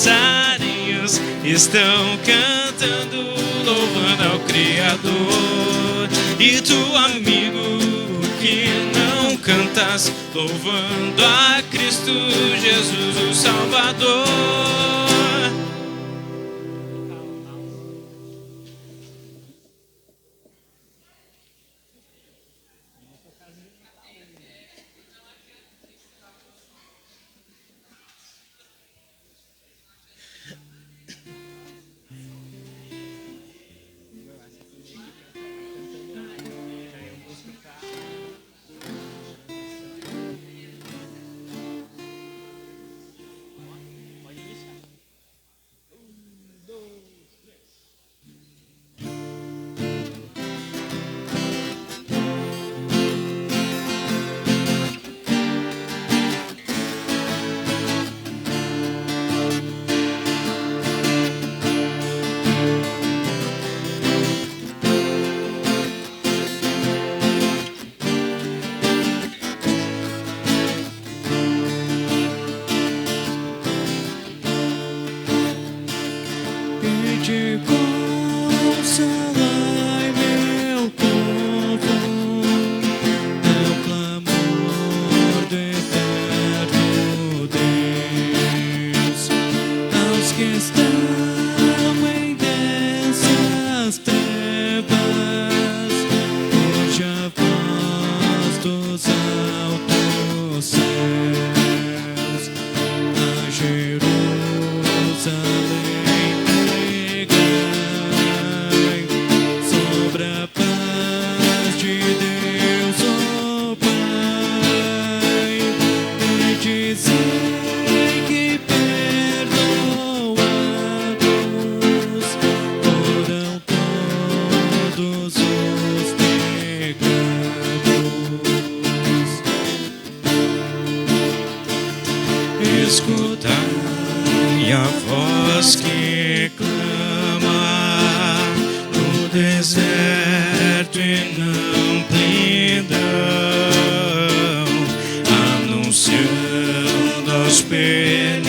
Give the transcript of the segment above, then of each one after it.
passarinhos estão cantando, louvando ao Criador. E tu, amigo, que não cantas, louvando a Cristo Jesus, o Salvador. Escutai a voz que clama no deserto e na amplidão, anunciando aos penitentes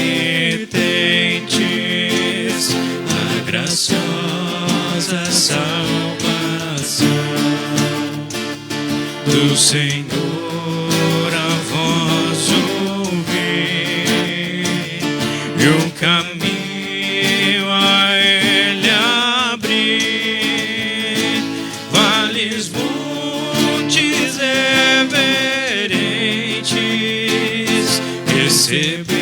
a graciosa salvação do Senhor. A voz e um caminho a Ele abrir, vales, montes reverentes, recebei-o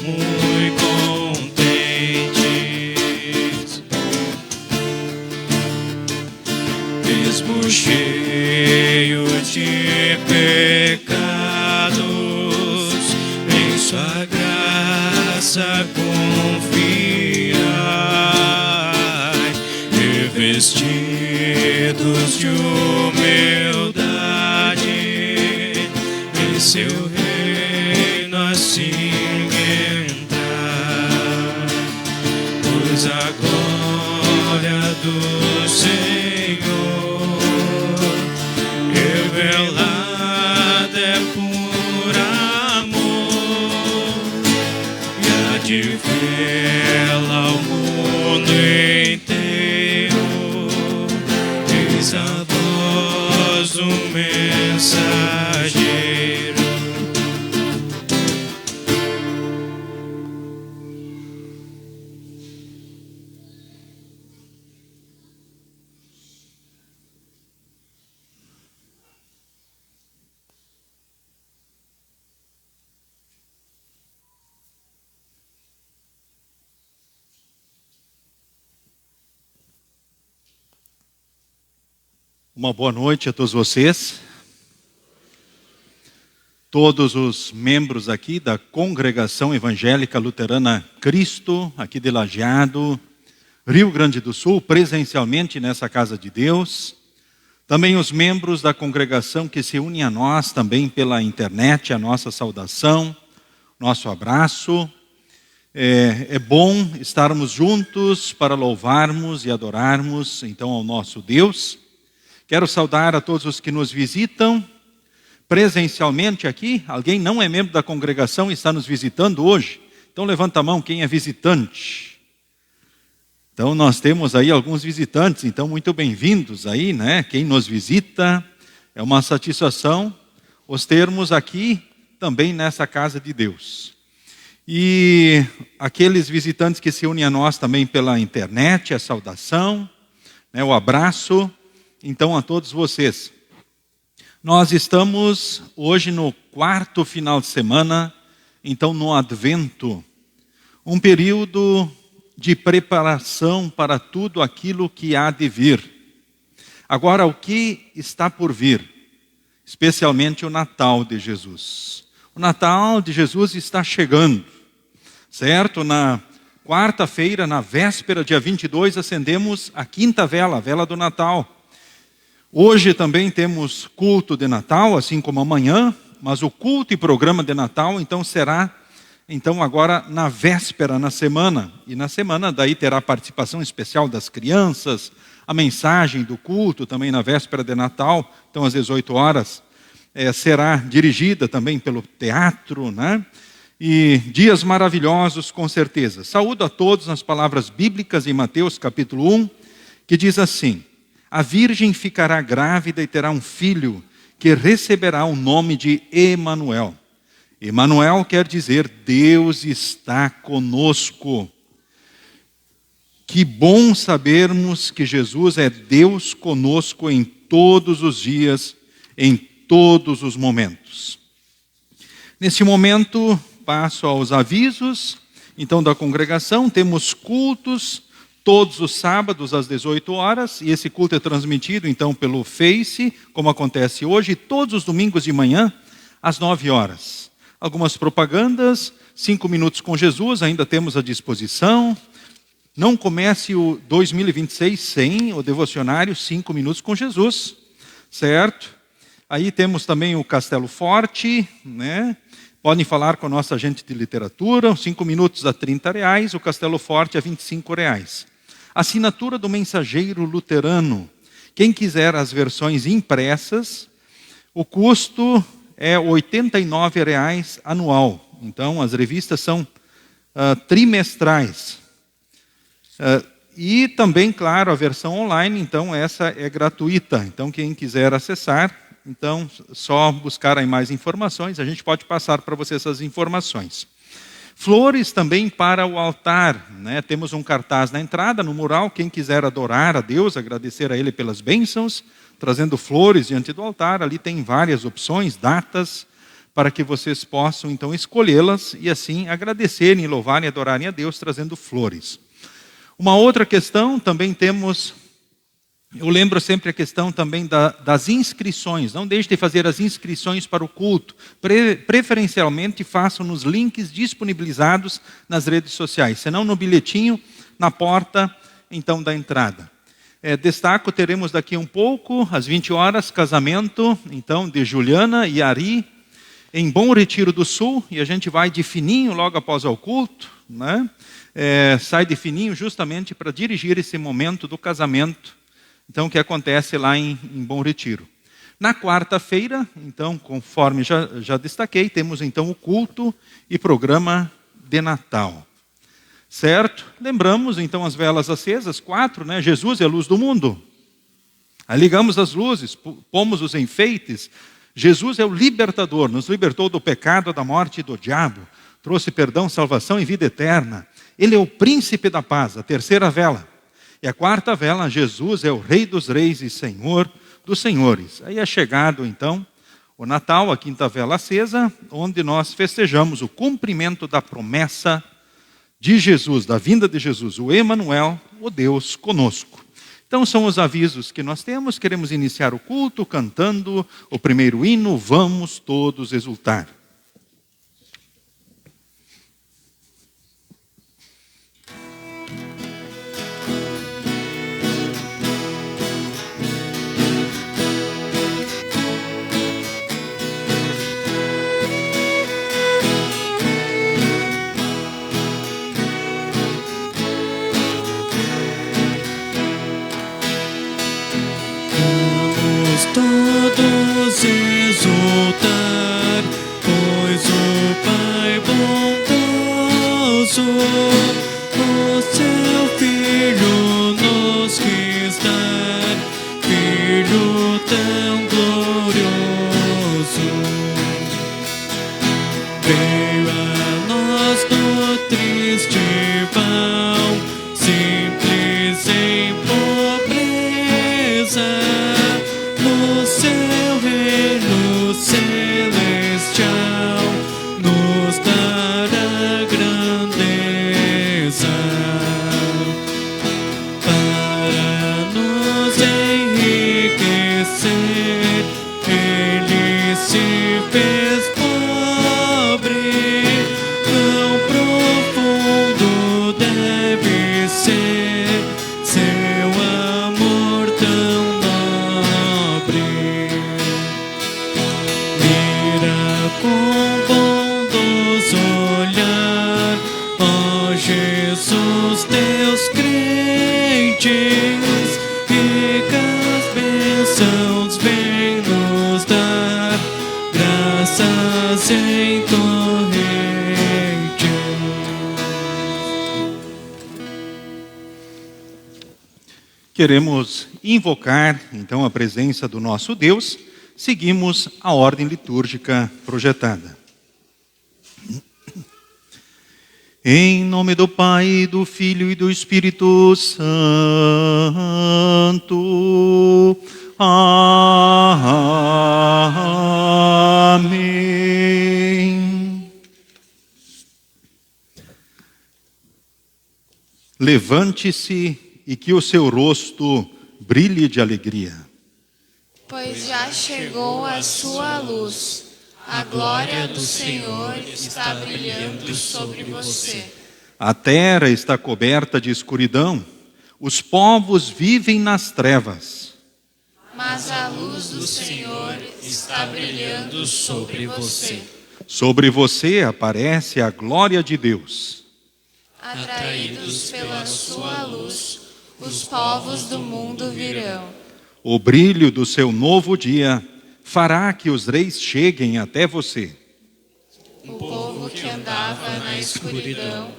muito contentes. Mesmo cheio de pecados, em sua graça confiai, revestidos de humildade, em seu reino assim entrar, pois a glória do Senhor revelada é por amor, e há de vê-la ao mundo inteiro. Eis a voz do mensageiro. Uma boa noite a todos vocês, todos os membros aqui da Congregação Evangélica Luterana Cristo, aqui de Lajeado, Rio Grande do Sul, presencialmente nessa Casa de Deus. Também os membros da congregação que se unem a nós também pela internet, a nossa saudação, nosso abraço. É bom estarmos juntos para louvarmos e adorarmos então ao nosso Deus. Quero saudar a todos os que nos visitam presencialmente aqui. Alguém não é membro da congregação e está nos visitando hoje? Então levanta a mão quem é visitante. Então nós temos aí alguns visitantes, então muito bem-vindos aí, né? Quem nos visita, é uma satisfação os termos aqui também nessa casa de Deus. E aqueles visitantes que se unem a nós também pela internet, a saudação, né, o abraço, então a todos vocês. Nós estamos hoje no 4º final de semana, então no Advento, um período de preparação para tudo aquilo que há de vir. Agora, o que está por vir? Especialmente o Natal de Jesus. O Natal de Jesus está chegando, certo? Na quarta-feira, na véspera, dia 22, acendemos a 5ª vela, a vela do Natal. Hoje também temos culto de Natal, assim como amanhã, mas o culto e programa de Natal, então, será, então, agora na véspera, na semana. E na semana, daí, terá participação especial das crianças, a mensagem do culto, também na véspera de Natal, então, às 18 horas, será dirigida também pelo teatro, né? E dias maravilhosos, com certeza. Saúdo a todos nas palavras bíblicas em Mateus, capítulo 1, que diz assim: a virgem ficará grávida e terá um filho, que receberá o nome de Emanuel. Emanuel quer dizer Deus está conosco. Que bom sabermos que Jesus é Deus conosco em todos os dias, em todos os momentos. Nesse momento, passo aos avisos, então, da congregação. Temos cultos todos os sábados às 18 horas, e esse culto é transmitido, então, pelo Face, como acontece hoje, e todos os domingos de manhã, às 9 horas. Algumas propagandas, 5 minutos com Jesus, ainda temos à disposição. Não comece o 2026 sem o devocionário 5 minutos com Jesus, certo? Aí temos também o Castelo Forte, né? Podem falar com a nossa agente de literatura, 5 minutos a R$30, o Castelo Forte a R$25. Assinatura do Mensageiro Luterano. Quem quiser as versões impressas, o custo é R$ 89 anual. Então, as revistas são trimestrais. E também, claro, a versão online, então, essa é gratuita. Então, quem quiser acessar, então, só buscar aí mais informações, a gente pode passar para você essas informações. Flores também para o altar, né? Temos um cartaz na entrada, no mural, quem quiser adorar a Deus, agradecer a Ele pelas bênçãos, trazendo flores diante do altar, ali tem várias opções, datas, para que vocês possam então escolhê-las e assim agradecerem, louvarem e adorarem a Deus, trazendo flores. Uma outra questão, também temos, eu lembro sempre a questão também das inscrições. Não deixe de fazer as inscrições para o culto. Preferencialmente façam nos links disponibilizados nas redes sociais. Senão no bilhetinho, na porta então da entrada. Destaco, teremos daqui um pouco, às 20 horas, casamento então de Juliana e Ari, em Bom Retiro do Sul. E a gente vai de fininho logo após o culto, né? Sai de fininho justamente para dirigir esse momento do casamento, então, que acontece lá em Bom Retiro. Na quarta-feira, então, conforme já destaquei, temos então o culto e programa de Natal. Certo? Lembramos então as velas acesas, 4, né? Jesus é a luz do mundo. Aí ligamos as luzes, pomos os enfeites. Jesus é o libertador, nos libertou do pecado, da morte e do diabo. Trouxe perdão, salvação e vida eterna. Ele é o príncipe da paz, a 3ª vela. E a 4ª vela, Jesus é o Rei dos Reis e Senhor dos Senhores. Aí é chegado, então, o Natal, a 5ª vela acesa, onde nós festejamos o cumprimento da promessa de Jesus, da vinda de Jesus, o Emanuel, o Deus conosco. Então, são os avisos que nós temos. Queremos iniciar o culto cantando o primeiro hino, Vamos Todos Exultar. Todos exultar, pois o Pai o seu Filho nos quis dar, Filho tão glorioso. Veio a nós no triste vão, simples em pobreza, no seu reino celestial nos dará grandeza, para nos enriquecer. Ele se fez pobre, tão profundo deve ser seu amor tão nobre. Mira com bondoso olhar, ó Jesus, teus crentes, ricas bênçãos vem nos dar, graças em torrente. Queremos invocar, então, a presença do nosso Deus. Seguimos a ordem litúrgica projetada. Em nome do Pai, do Filho e do Espírito Santo. Amém. Levante-se e que o seu rosto brilhe de alegria. Pois já chegou a sua luz, a glória do Senhor está brilhando sobre você. A terra está coberta de escuridão, os povos vivem nas trevas. Mas a luz do Senhor está brilhando sobre você. Sobre você aparece a glória de Deus. Atraídos pela sua luz, os povos do mundo virão. O brilho do seu novo dia fará que os reis cheguem até você. O povo que andava na escuridão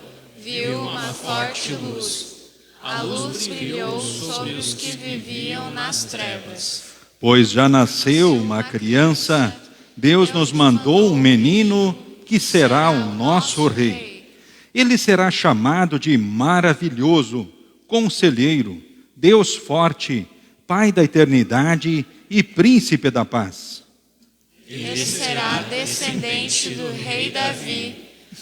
viu uma forte luz. A luz brilhou sobre os que viviam nas trevas. Pois já nasceu uma criança, Deus nos mandou um menino que será o nosso rei. Ele será chamado de maravilhoso, conselheiro, Deus forte, Pai da eternidade e príncipe da paz. Ele será descendente do rei Davi.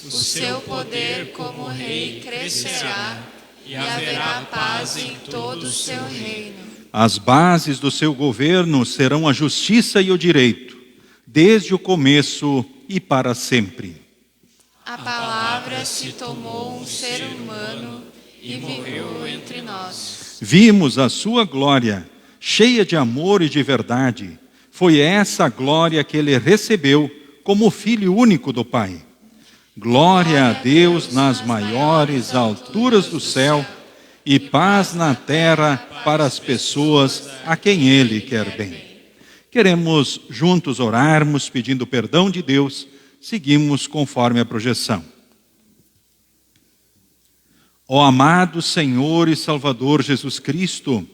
O seu poder como rei crescerá e haverá paz em todo o seu reino. As bases do seu governo serão a justiça e o direito, desde o começo e para sempre. A palavra se tomou um ser humano e viveu entre nós. Vimos a sua glória, cheia de amor e de verdade. Foi essa a glória que ele recebeu como Filho único do Pai. Glória a Deus nas maiores alturas do céu e paz na terra para as pessoas a quem Ele quer bem. Queremos juntos orarmos pedindo perdão de Deus. Seguimos conforme a projeção. Ó amado Senhor e Salvador Jesus Cristo,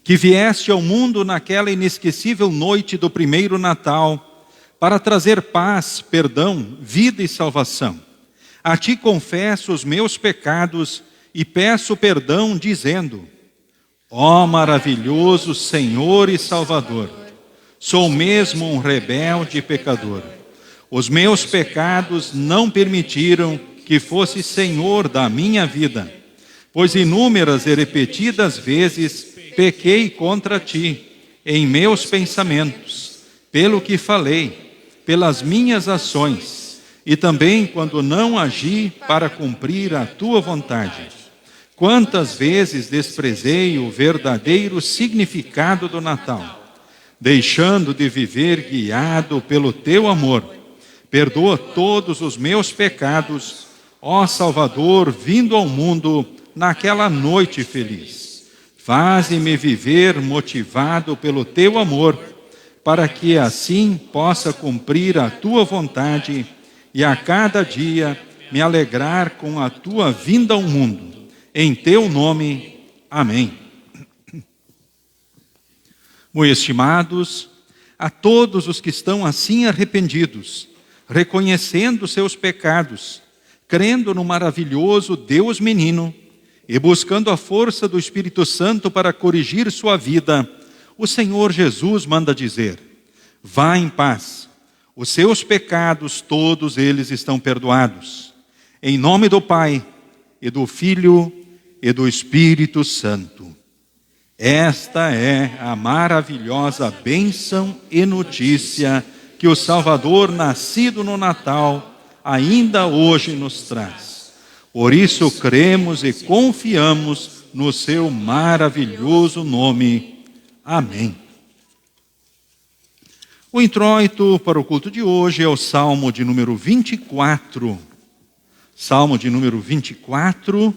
que vieste ao mundo naquela inesquecível noite do primeiro Natal, para trazer paz, perdão, vida e salvação. A Ti confesso os meus pecados e peço perdão, dizendo: ó maravilhoso Senhor e Salvador, sou mesmo um rebelde e pecador. Os meus pecados não permitiram que fosse Senhor da minha vida, pois inúmeras e repetidas vezes pequei contra Ti, em meus pensamentos, pelo que falei, pelas minhas ações, e também quando não agi para cumprir a Tua vontade. Quantas vezes desprezei o verdadeiro significado do Natal, deixando de viver guiado pelo Teu amor. Perdoa todos os meus pecados, ó Salvador, vindo ao mundo naquela noite feliz. Faze-me viver motivado pelo Teu amor, para que assim possa cumprir a Tua vontade e a cada dia me alegrar com a tua vinda ao mundo. Em teu nome, amém. Muito estimados, a todos os que estão assim arrependidos, reconhecendo seus pecados, crendo no maravilhoso Deus menino e buscando a força do Espírito Santo para corrigir sua vida, o Senhor Jesus manda dizer: vá em paz, os seus pecados todos eles estão perdoados. Em nome do Pai, e do Filho, e do Espírito Santo. Esta é a maravilhosa bênção e notícia que o Salvador, nascido no Natal, ainda hoje nos traz. Por isso cremos e confiamos no seu maravilhoso nome. Amém. O introito para o culto de hoje é o Salmo de número 24. Salmo de número 24,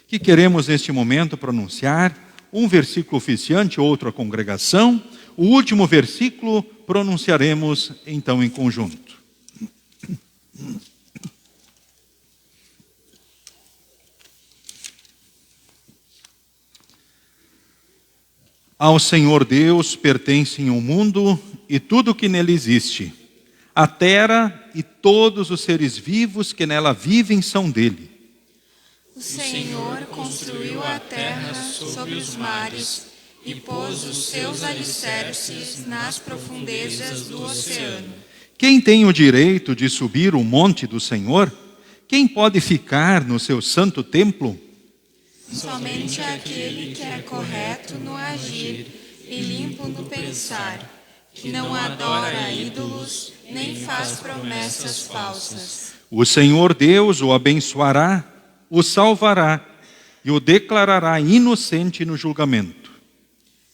que queremos neste momento pronunciar. Um versículo oficiante, outro a congregação. O último versículo pronunciaremos então em conjunto. Ao Senhor Deus pertencem o mundo e tudo que nele existe. A terra e todos os seres vivos que nela vivem são dele. O Senhor construiu a terra sobre os mares e pôs os seus alicerces nas profundezas do oceano. Quem tem o direito de subir o monte do Senhor? Quem pode ficar no seu santo templo? Somente aquele que é correto no agir e limpo no pensar, que não adora ídolos nem faz promessas falsas. O Senhor Deus o abençoará, o salvará e o declarará inocente no julgamento.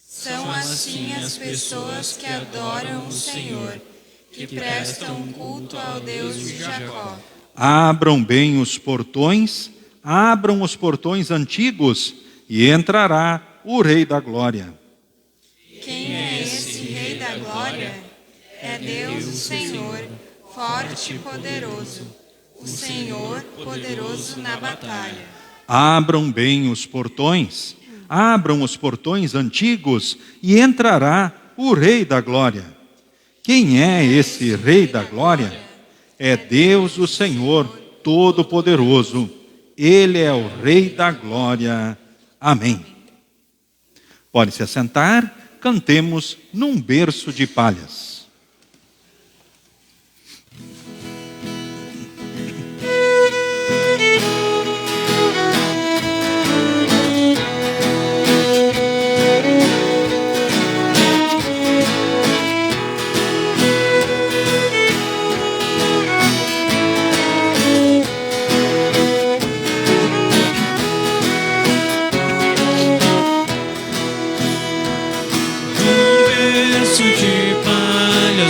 São assim as pessoas que adoram o Senhor, que prestam culto ao Deus de Jacó. Abram bem os portões, abram os portões antigos e entrará o Rei da Glória. Quem é esse Rei da Glória? É Deus o Senhor, forte e poderoso. O Senhor poderoso na batalha. Abram bem os portões, abram os portões antigos e entrará o Rei da Glória. Quem é esse Rei da Glória? É Deus o Senhor Todo-Poderoso. Ele é o Rei da Glória. Amém. Pode se assentar, cantemos num berço de palhas.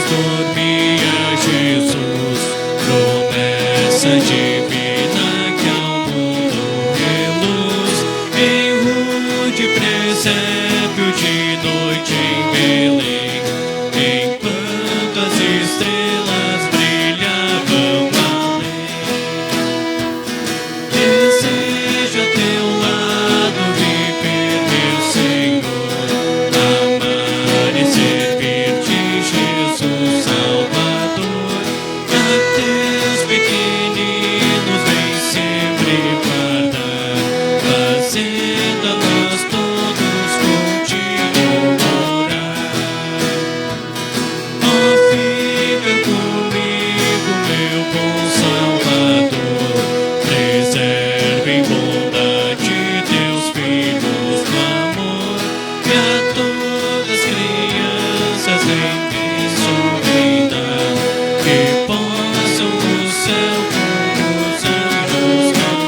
Dormia Jesus, promessa divina que ao mundo reluz, em rude presépio de noite em Belém, enquanto as estrelas brilhavam além. Desejo a teu lado viver, meu Senhor, amar e servir-te, Jesus Salvador. A teus pequeninos vem sempre guardar, fazendo a nós todos contigo orar. Ó, fica comigo, meu bom Salvador, preserva em bondade teus filhos no amor, e a todas as crianças em beijar, que possam no céu com os anjos cantar.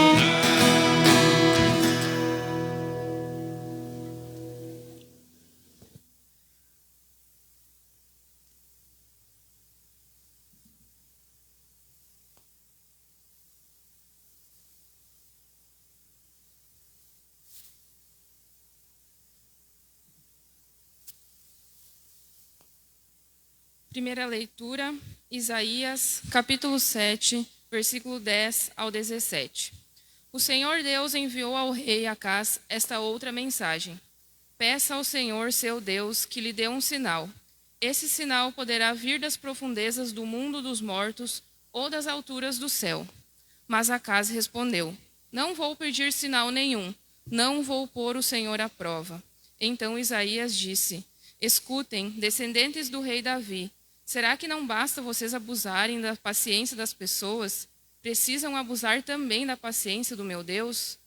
Primeira leitura, Isaías, capítulo 7, versículo 10 ao 17. O Senhor Deus enviou ao rei Acás esta outra mensagem: peça ao Senhor seu Deus que lhe dê um sinal. Esse sinal poderá vir das profundezas do mundo dos mortos ou das alturas do céu. Mas Acás respondeu: não vou pedir sinal nenhum, não vou pôr o Senhor à prova. Então Isaías disse: escutem, descendentes do rei Davi, será que não basta vocês abusarem da paciência das pessoas? Precisam abusar também da paciência do meu Deus?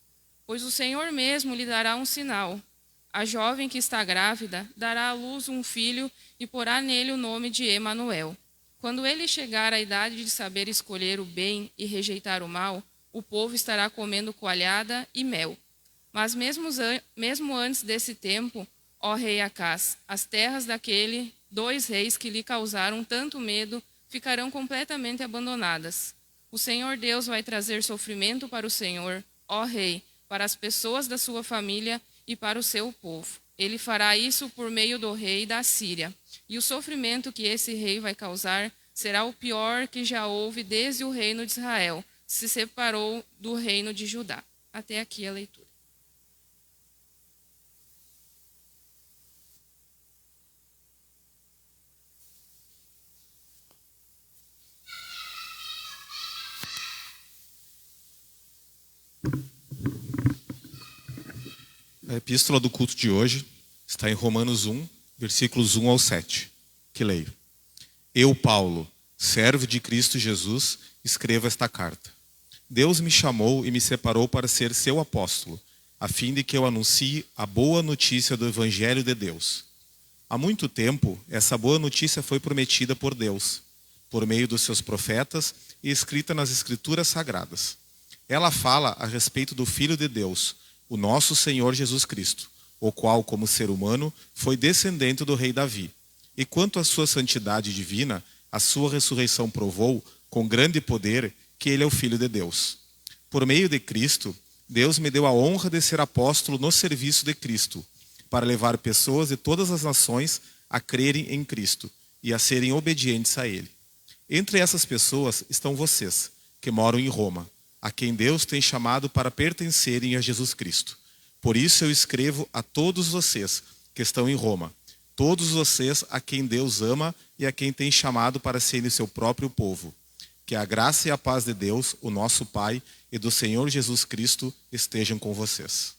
Pois o Senhor mesmo lhe dará um sinal. A jovem que está grávida dará à luz um filho e porá nele o nome de Emanuel. Quando ele chegar à idade de saber escolher o bem e rejeitar o mal, o povo estará comendo coalhada e mel. Mas mesmo antes desse tempo, ó rei Acás, as terras daquele 2 reis que lhe causaram tanto medo ficarão completamente abandonadas. O Senhor Deus vai trazer sofrimento para o Senhor, ó rei, para as pessoas da sua família e para o seu povo. Ele fará isso por meio do rei da Síria. E o sofrimento que esse rei vai causar será o pior que já houve desde o reino de Israel se separou do reino de Judá. Até aqui a leitura. A epístola do culto de hoje está em Romanos 1, versículos 1 ao 7, que leio. Eu, Paulo, servo de Cristo Jesus, escrevo esta carta. Deus me chamou e me separou para ser seu apóstolo, a fim de que eu anuncie a boa notícia do Evangelho de Deus. Há muito tempo, essa boa notícia foi prometida por Deus, por meio dos seus profetas e escrita nas Escrituras Sagradas. Ela fala a respeito do Filho de Deus, o nosso Senhor Jesus Cristo, o qual, como ser humano, foi descendente do rei Davi. E quanto à sua santidade divina, a sua ressurreição provou, com grande poder, que ele é o Filho de Deus. Por meio de Cristo, Deus me deu a honra de ser apóstolo no serviço de Cristo, para levar pessoas de todas as nações a crerem em Cristo e a serem obedientes a Ele. Entre essas pessoas estão vocês, que moram em Roma, a quem Deus tem chamado para pertencerem a Jesus Cristo. Por isso eu escrevo a todos vocês que estão em Roma, todos vocês a quem Deus ama e a quem tem chamado para serem seu próprio povo. Que a graça e a paz de Deus, o nosso Pai, e do Senhor Jesus Cristo estejam com vocês.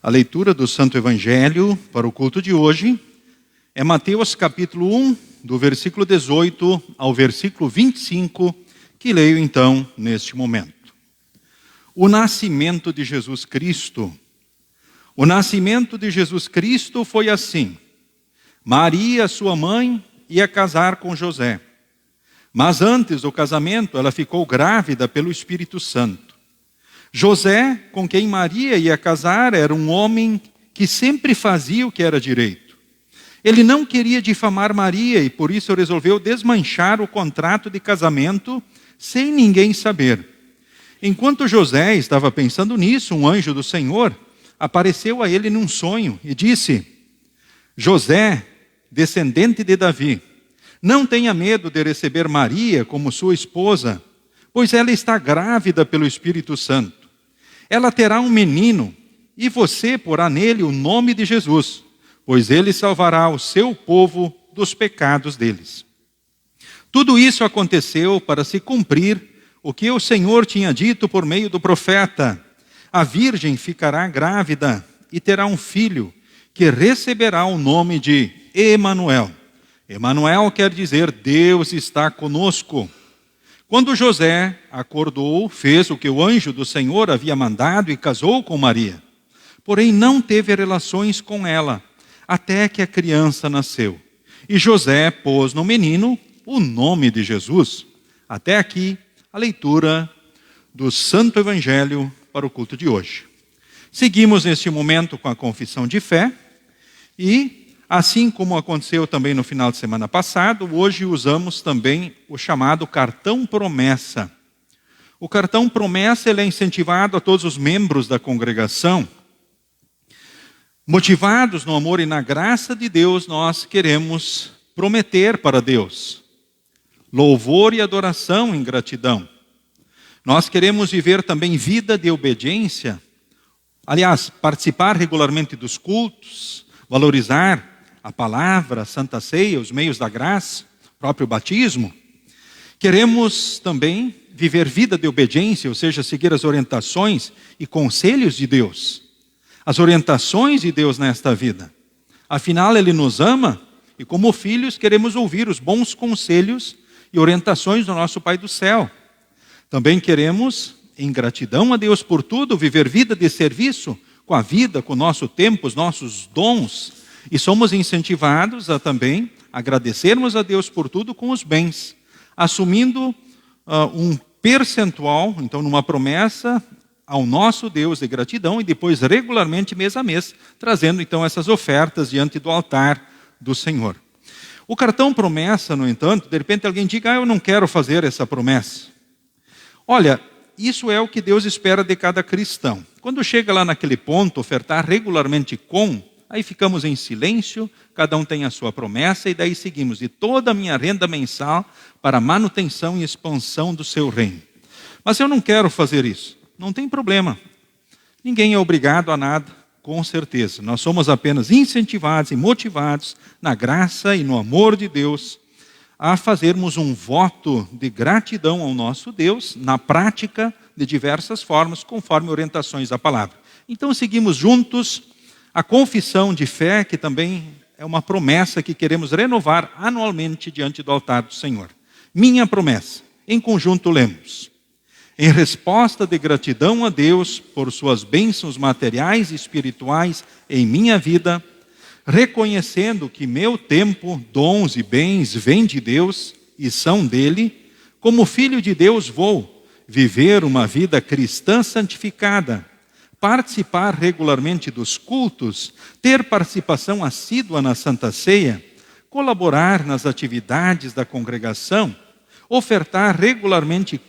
A leitura do Santo Evangelho para o culto de hoje é Mateus capítulo 1, do versículo 18 ao versículo 25, que leio então neste momento. O nascimento de Jesus Cristo. O nascimento de Jesus Cristo foi assim. Maria, sua mãe, ia casar com José. Mas antes do casamento, ela ficou grávida pelo Espírito Santo. José, com quem Maria ia casar, era um homem que sempre fazia o que era direito. Ele não queria difamar Maria e por isso resolveu desmanchar o contrato de casamento sem ninguém saber. Enquanto José estava pensando nisso, um anjo do Senhor apareceu a ele num sonho e disse: José, descendente de Davi, não tenha medo de receber Maria como sua esposa, pois ela está grávida pelo Espírito Santo. Ela terá um menino e você porá nele o nome de Jesus, pois ele salvará o seu povo dos pecados deles. Tudo isso aconteceu para se cumprir o que o Senhor tinha dito por meio do profeta: a virgem ficará grávida e terá um filho, que receberá o nome de Emanuel. Emanuel quer dizer Deus está conosco. Quando José acordou, fez o que o anjo do Senhor havia mandado e casou com Maria. Porém não teve relações com ela, até que a criança nasceu. E José pôs no menino o nome de Jesus. Até aqui a leitura do Santo Evangelho para o culto de hoje. Seguimos neste momento com a confissão de fé e, assim como aconteceu também no final de semana passado, hoje usamos também o chamado cartão promessa. O cartão promessa ele é incentivado a todos os membros da congregação. Motivados no amor e na graça de Deus, nós queremos prometer para Deus louvor e adoração em gratidão. Nós queremos viver também vida de obediência. Aliás, participar regularmente dos cultos, valorizar a palavra, a Santa Ceia, os meios da graça, o próprio batismo. Queremos também viver vida de obediência, ou seja, seguir as orientações e conselhos de Deus. As orientações de Deus nesta vida. Afinal, Ele nos ama e como filhos queremos ouvir os bons conselhos e orientações do nosso Pai do céu. Também queremos, em gratidão a Deus por tudo, viver vida de serviço com a vida, com o nosso tempo, os nossos dons. E somos incentivados a também agradecermos a Deus por tudo com os bens, assumindo um percentual, então numa promessa ao nosso Deus de gratidão e depois regularmente, mês a mês, trazendo então essas ofertas diante do altar do Senhor. O cartão promessa, no entanto, de repente alguém diga: eu não quero fazer essa promessa. Olha, isso é o que Deus espera de cada cristão. Quando chega lá naquele ponto, ofertar regularmente aí ficamos em silêncio, cada um tem a sua promessa, e daí seguimos: de toda a minha renda mensal para a manutenção e expansão do seu reino. Mas eu não quero fazer isso. Não tem problema. Ninguém é obrigado a nada, com certeza. Nós somos apenas incentivados e motivados na graça e no amor de Deus a fazermos um voto de gratidão ao nosso Deus, na prática, de diversas formas, conforme orientações da palavra. Então seguimos juntos a confissão de fé, que também é uma promessa que queremos renovar anualmente diante do altar do Senhor. Minha promessa. Em conjunto lemos: em resposta de gratidão a Deus por suas bênçãos materiais e espirituais em minha vida, reconhecendo que meu tempo, dons e bens vêm de Deus e são dele, como filho de Deus vou viver uma vida cristã santificada, participar regularmente dos cultos, ter participação assídua na Santa Ceia, colaborar nas atividades da congregação, ofertar regularmente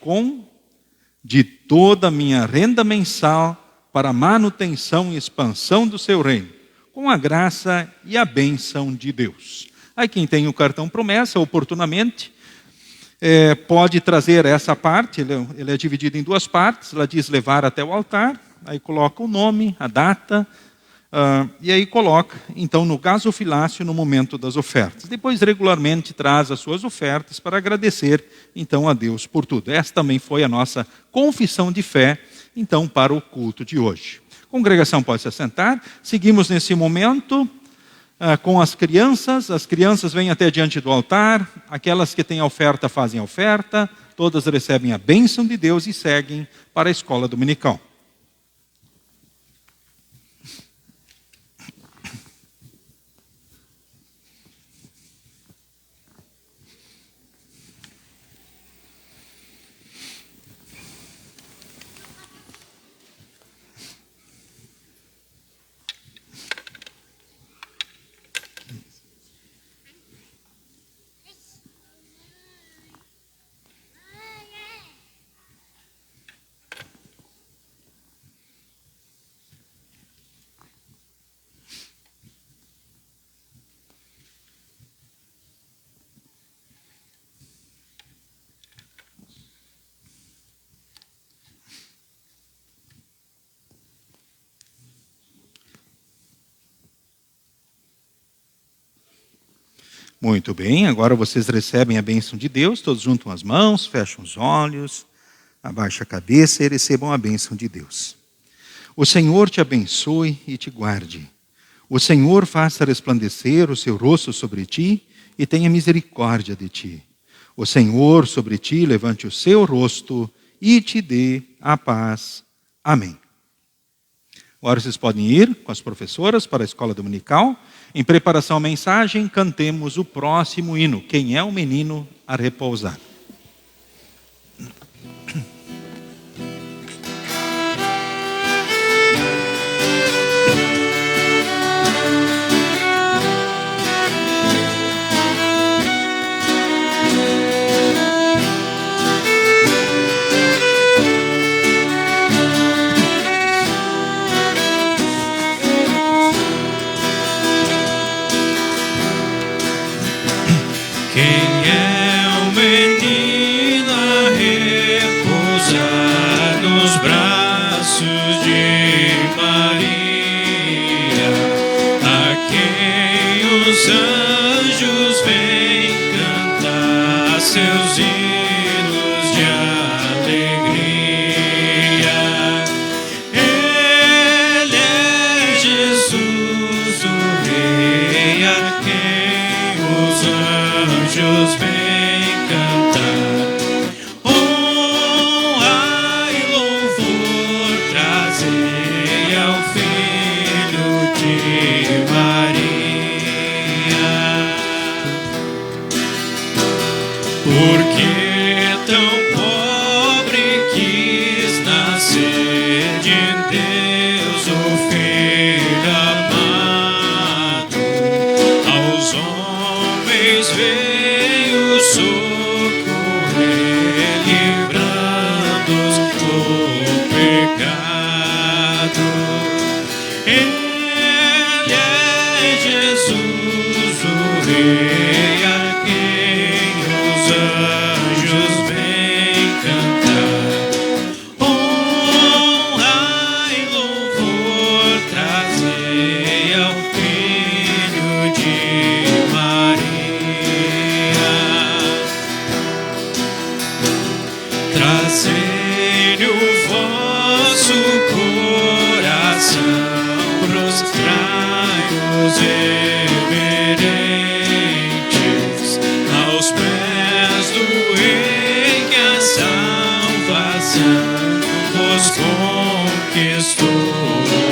de toda a minha renda mensal para a manutenção e expansão do seu reino, com a graça e a bênção de Deus. Aí quem tem o cartão promessa, oportunamente, pode trazer essa parte, ele é dividido em duas partes, ela diz levar até o altar, aí coloca o nome, a data, e aí coloca, então, no gasofilácio no momento das ofertas. Depois, regularmente, traz as suas ofertas para agradecer, então, a Deus por tudo. Essa também foi a nossa confissão de fé, então, para o culto de hoje. A congregação pode se assentar. Seguimos nesse momento com as crianças vêm até diante do altar, aquelas que têm a oferta fazem a oferta, todas recebem a bênção de Deus e seguem para a escola dominical. Muito bem, agora vocês recebem a bênção de Deus, todos juntam as mãos, fecham os olhos, abaixam a cabeça e recebam a bênção de Deus. O Senhor te abençoe e te guarde. O Senhor faça resplandecer o seu rosto sobre ti e tenha misericórdia de ti. O Senhor sobre ti levante o seu rosto e te dê a paz. Amém. Agora vocês podem ir com as professoras para a escola dominical. Em preparação à mensagem, cantemos o próximo hino. Quem é o menino a repousar? Quem é o menino a repousar nos braços de Maria, a quem os anjos vêm cantar seus hinos de alegria? Ele é Jesus, o Rei, a quem os anjos vêm cantar. Honra e louvor trazei ao Filho de Maria. Porque tão pobre quis nascer de Deus o Filho amado, aos homens veio socorrer, livrando-os do pecado. Ele é Jesus, o Rei, a quem os anjos vêm cantar. Honra e louvor trazei ao Filho de Maria. Trazei-lhe o vosso coração, prostrai-vos reverentes aos pés do Rei que a salvação vos conquistou,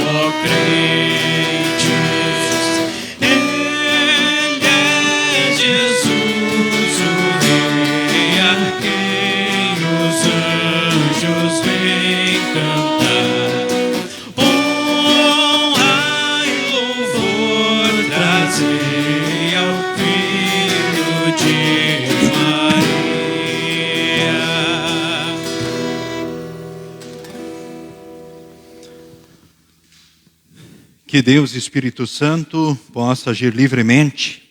ó crentes. Ele é Jesus, o Rei, a quem os anjos vêm cantar. Honra e louvor trazei ao Filho de Maria. Que Deus, Espírito Santo, possa agir livremente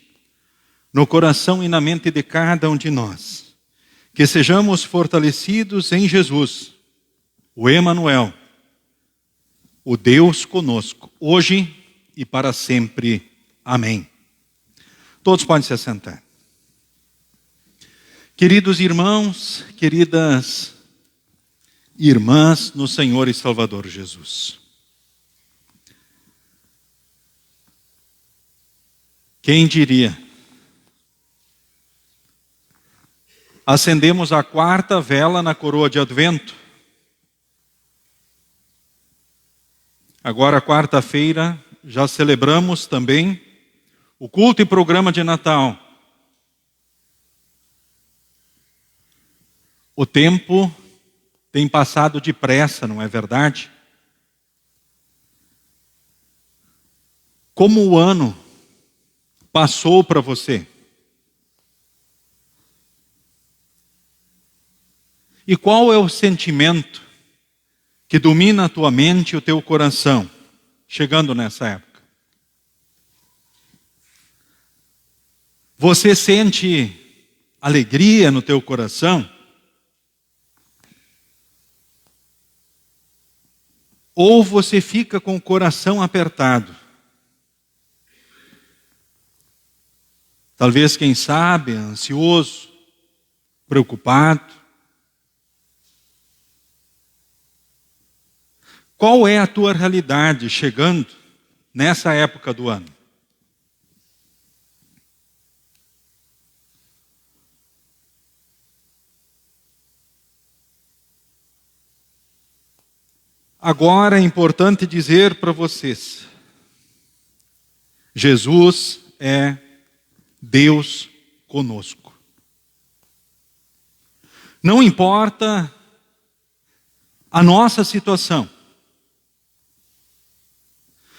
no coração e na mente de cada um de nós. Que sejamos fortalecidos em Jesus, o Emanuel, o Deus conosco, hoje e para sempre. Amém. Todos podem se assentar. Queridos irmãos, queridas irmãs no Senhor e Salvador Jesus. Quem diria? Acendemos a quarta vela na coroa de Advento. Agora, quarta-feira, já celebramos também o culto e programa de Natal. O tempo tem passado depressa, não é verdade? Como o ano passou para você? E qual é o sentimento que domina a tua mente e o teu coração, chegando nessa época? Você sente alegria no teu coração? Ou você fica com o coração apertado? Talvez, quem sabe, ansioso, preocupado. Qual é a tua realidade chegando nessa época do ano? Agora é importante dizer para vocês: Jesus é Deus conosco. Não importa a nossa situação,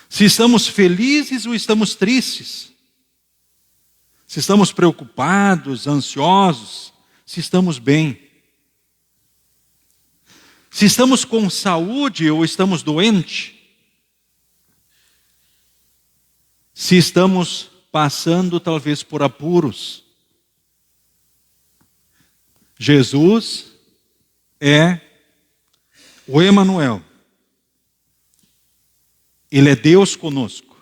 se estamos felizes ou estamos tristes, se estamos preocupados, ansiosos, se estamos bem, se estamos com saúde ou estamos doentes, se estamos passando talvez por apuros, Jesus é o Emanuel. Ele é Deus conosco.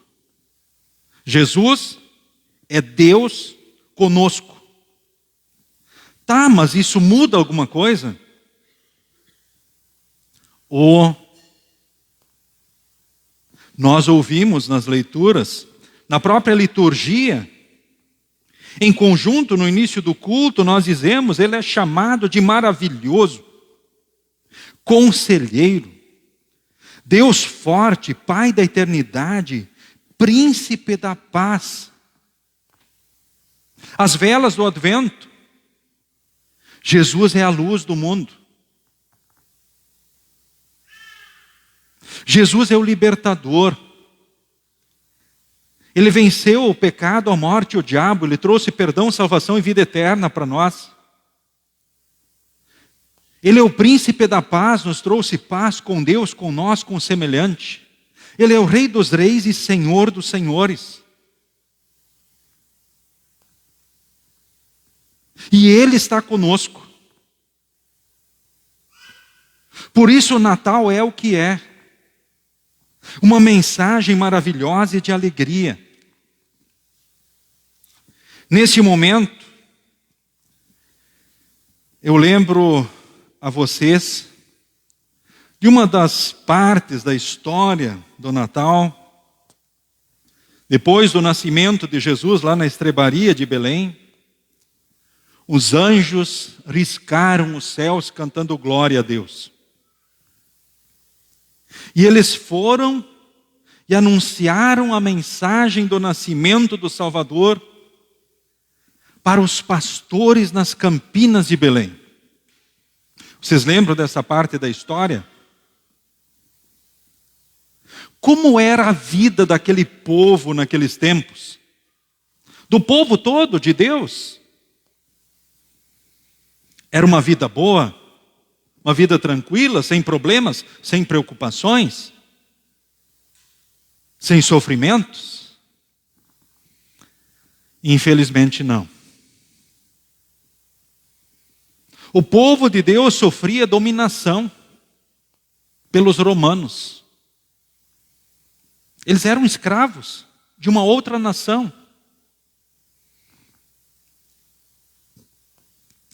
Jesus é Deus conosco. Tá, mas isso muda alguma coisa? Ou nós ouvimos nas leituras, na própria liturgia, em conjunto, no início do culto, nós dizemos, ele é chamado de maravilhoso, conselheiro, Deus forte, Pai da eternidade, príncipe da paz. As velas do advento, Jesus é a luz do mundo. Jesus é o libertador. Ele venceu o pecado, a morte e o diabo. Ele trouxe perdão, salvação e vida eterna para nós. Ele é o príncipe da paz, nos trouxe paz com Deus, com nós, com o semelhante. Ele é o Rei dos reis e Senhor dos senhores. E Ele está conosco. Por isso o Natal é o que é. Uma mensagem maravilhosa e de alegria. Nesse momento, eu lembro a vocês de uma das partes da história do Natal. Depois do nascimento de Jesus lá na estrebaria de Belém, os anjos riscaram os céus cantando glória a Deus. E eles foram e anunciaram a mensagem do nascimento do Salvador para os pastores nas campinas de Belém. Vocês lembram dessa parte da história? Como era a vida daquele povo naqueles tempos? Do povo todo de Deus? Era uma vida boa? Uma vida tranquila, sem problemas, sem preocupações? Sem sofrimentos? Infelizmente não. O povo de Deus sofria dominação pelos romanos. Eles eram escravos de uma outra nação.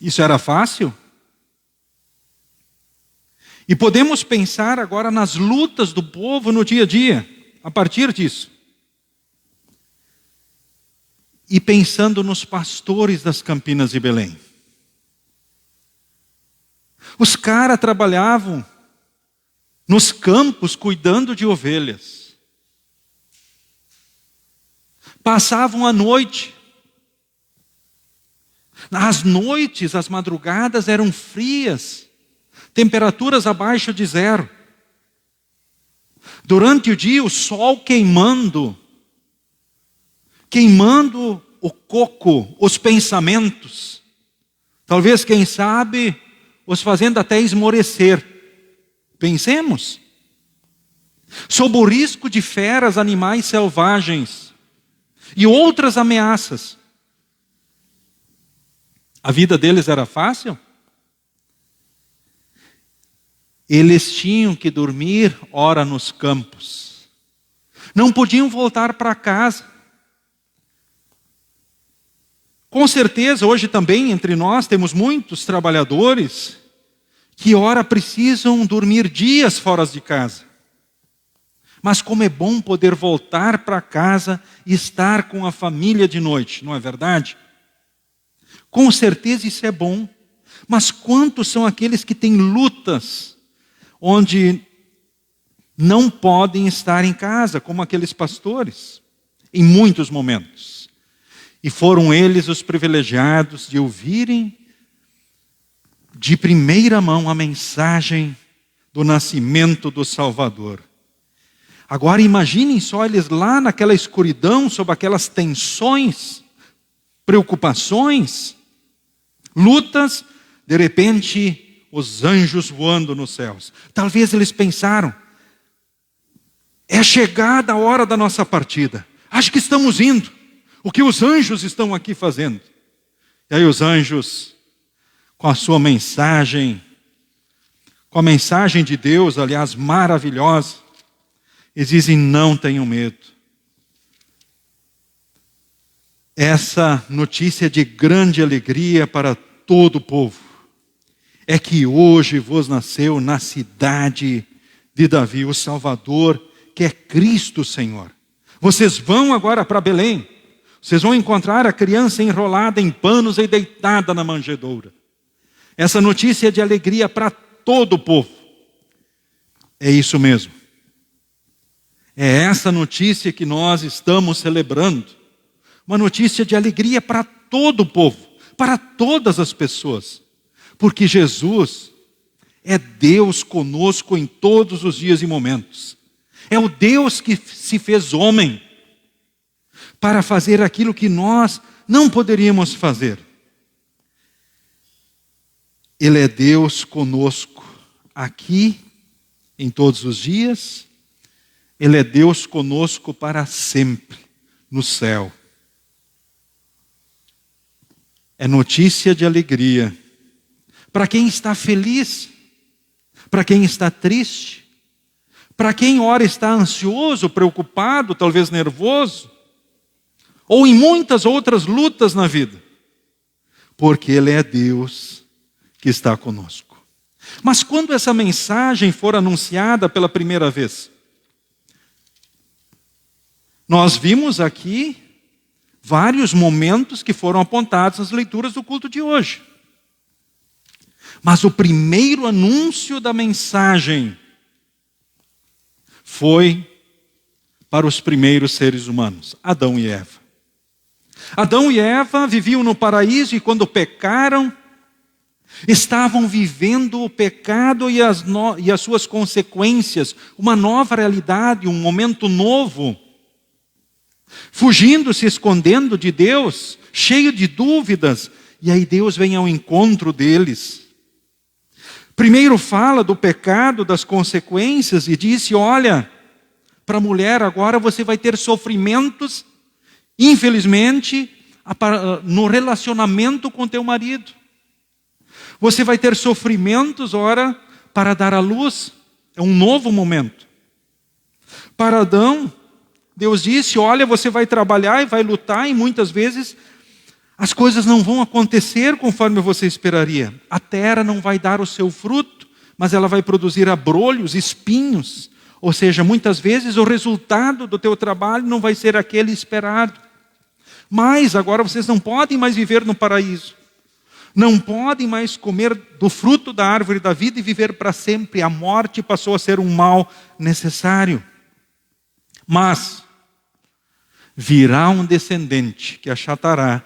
Isso era fácil? E podemos pensar agora nas lutas do povo no dia a dia, a partir disso. E pensando nos pastores das campinas de Belém. Os caras trabalhavam nos campos cuidando de ovelhas. Passavam a noite. As noites, as madrugadas eram frias. Temperaturas abaixo de zero. Durante o dia, o sol queimando o coco, os pensamentos. Talvez, quem sabe, os fazendo até esmorecer. Pensemos. Sob o risco de feras, animais selvagens e outras ameaças. A vida deles era fácil? Eles tinham que dormir ora nos campos. Não podiam voltar para casa. Com certeza, hoje também entre nós temos muitos trabalhadores que ora precisam dormir dias fora de casa. Mas como é bom poder voltar para casa e estar com a família de noite, não é verdade? Com certeza isso é bom. Mas quantos são aqueles que têm lutas onde não podem estar em casa, como aqueles pastores, em muitos momentos. E foram eles os privilegiados de ouvirem de primeira mão a mensagem do nascimento do Salvador. Agora imaginem só eles lá naquela escuridão, sob aquelas tensões, preocupações, lutas, de repente os anjos voando nos céus. Talvez eles pensaram, é chegada a hora da nossa partida, acho que estamos indo. O que os anjos estão aqui fazendo? E aí os anjos, com a sua mensagem, com a mensagem de Deus, aliás, maravilhosa, eles dizem, não tenham medo. Essa notícia de grande alegria para todo o povo é que hoje vos nasceu na cidade de Davi o Salvador, que é Cristo Senhor. Vocês vão agora para Belém. Vocês vão encontrar a criança enrolada em panos e deitada na manjedoura. Essa notícia é de alegria para todo o povo. É isso mesmo. É essa notícia que nós estamos celebrando. Uma notícia de alegria para todo o povo, para todas as pessoas. Porque Jesus é Deus conosco em todos os dias e momentos. É o Deus que se fez homem para fazer aquilo que nós não poderíamos fazer. Ele é Deus conosco aqui, em todos os dias. Ele é Deus conosco para sempre, no céu. É notícia de alegria. Para quem está feliz, para quem está triste, para quem ora está ansioso, preocupado, talvez nervoso, ou em muitas outras lutas na vida, porque Ele é Deus que está conosco. Mas quando essa mensagem for anunciada pela primeira vez, nós vimos aqui vários momentos que foram apontados nas leituras do culto de hoje. Mas o primeiro anúncio da mensagem foi para os primeiros seres humanos, Adão e Eva. Adão e Eva viviam no paraíso e quando pecaram, estavam vivendo o pecado e as suas consequências, uma nova realidade, um momento novo. Fugindo, se escondendo de Deus, cheio de dúvidas, e aí Deus vem ao encontro deles. Primeiro fala do pecado, das consequências, e disse, olha, para a mulher agora você vai ter sofrimentos, infelizmente, no relacionamento com teu marido. Você vai ter sofrimentos, ora, para dar à luz. É um novo momento. Para Adão, Deus disse, olha, você vai trabalhar e vai lutar, e muitas vezes as coisas não vão acontecer conforme você esperaria. A terra não vai dar o seu fruto, mas ela vai produzir abrolhos, espinhos. Ou seja, muitas vezes o resultado do teu trabalho não vai ser aquele esperado. Mas agora vocês não podem mais viver no paraíso. Não podem mais comer do fruto da árvore da vida e viver para sempre. A morte passou a ser um mal necessário. Mas virá um descendente que achatará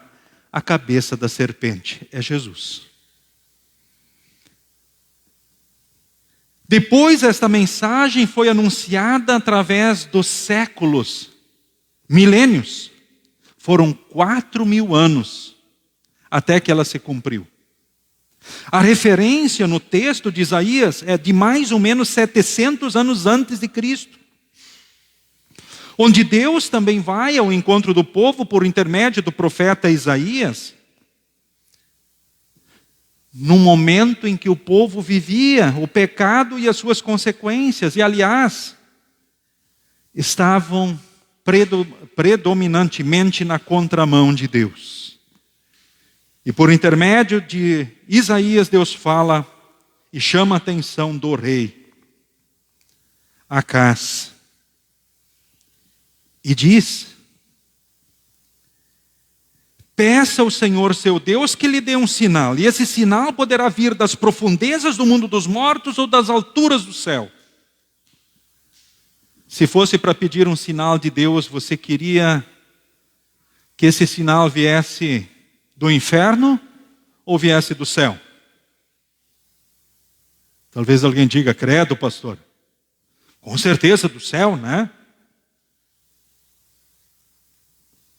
a cabeça da serpente. É Jesus. Depois esta mensagem foi anunciada através dos séculos, milênios. Foram 4.000 anos até que ela se cumpriu. A referência no texto de Isaías é de mais ou menos 700 anos antes de Cristo. Onde Deus também vai ao encontro do povo por intermédio do profeta Isaías, num momento em que o povo vivia o pecado e as suas consequências, e aliás, estavam predominantemente na contramão de Deus. E por intermédio de Isaías, Deus fala e chama a atenção do rei Acás. E diz: peça ao Senhor seu Deus que lhe dê um sinal. E esse sinal poderá vir das profundezas do mundo dos mortos ou das alturas do céu. Se fosse para pedir um sinal de Deus, você queria que esse sinal viesse do inferno ou viesse do céu? Talvez alguém diga: credo, pastor. Com certeza do céu, né?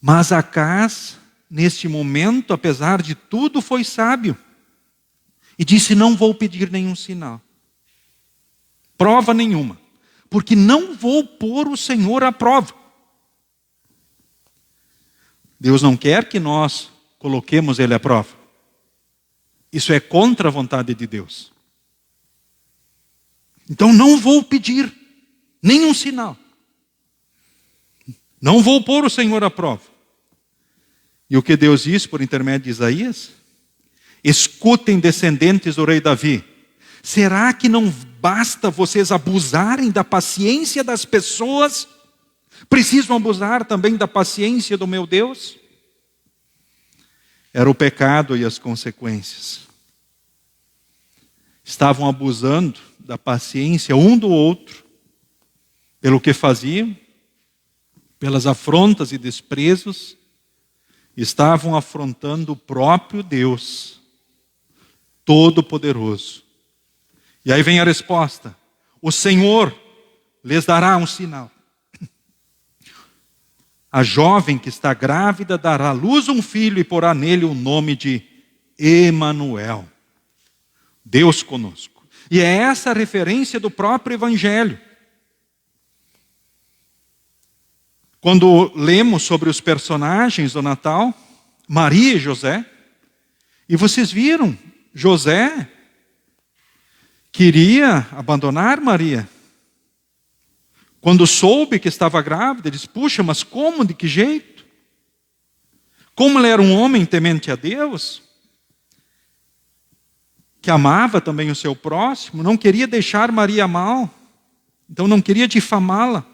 Mas Acás, neste momento, apesar de tudo, foi sábio. E disse: não vou pedir nenhum sinal. Prova nenhuma. Porque não vou pôr o Senhor à prova. Deus não quer que nós coloquemos Ele à prova. Isso é contra a vontade de Deus. Então não vou pedir nenhum sinal. Não vou pôr o Senhor à prova. E o que Deus diz por intermédio de Isaías? Escutem, descendentes do rei Davi. Será que não basta vocês abusarem da paciência das pessoas? Precisam abusar também da paciência do meu Deus? Era o pecado e as consequências. Estavam abusando da paciência um do outro, pelo que faziam, pelas afrontas e desprezos, estavam afrontando o próprio Deus, Todo-Poderoso. E aí vem a resposta: o Senhor lhes dará um sinal. A jovem que está grávida dará à luz um filho e porá nele o nome de Emanuel, Deus conosco. E é essa a referência do próprio Evangelho. Quando lemos sobre os personagens do Natal, Maria e José, e vocês viram, José queria abandonar Maria. Quando soube que estava grávida, ele disse: puxa, mas como? De que jeito? Como ele era um homem temente a Deus, que amava também o seu próximo, não queria deixar Maria mal, então não queria difamá-la,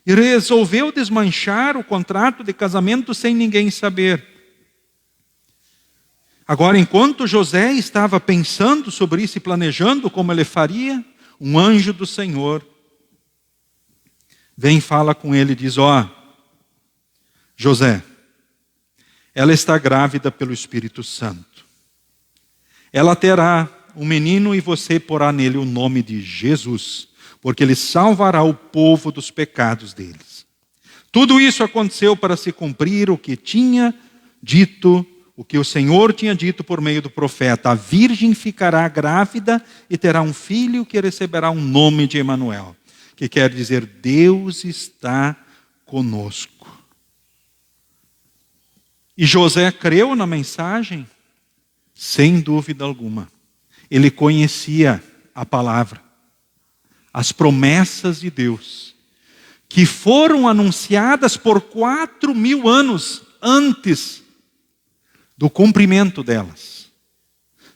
e resolveu desmanchar o contrato de casamento sem ninguém saber. Agora, enquanto José estava pensando sobre isso e planejando como ele faria, um anjo do Senhor vem e fala com ele e diz: ó, José, ela está grávida pelo Espírito Santo. Ela terá um menino e você porá nele o nome de Jesus, porque ele salvará o povo dos pecados deles. Tudo isso aconteceu para se cumprir o que tinha dito, o que o Senhor tinha dito por meio do profeta: a virgem ficará grávida e terá um filho que receberá o nome de Emanuel, que quer dizer Deus está conosco. E José creu na mensagem? Sem dúvida alguma. Ele conhecia a palavra, as promessas de Deus, que foram anunciadas por 4.000 anos antes do cumprimento delas.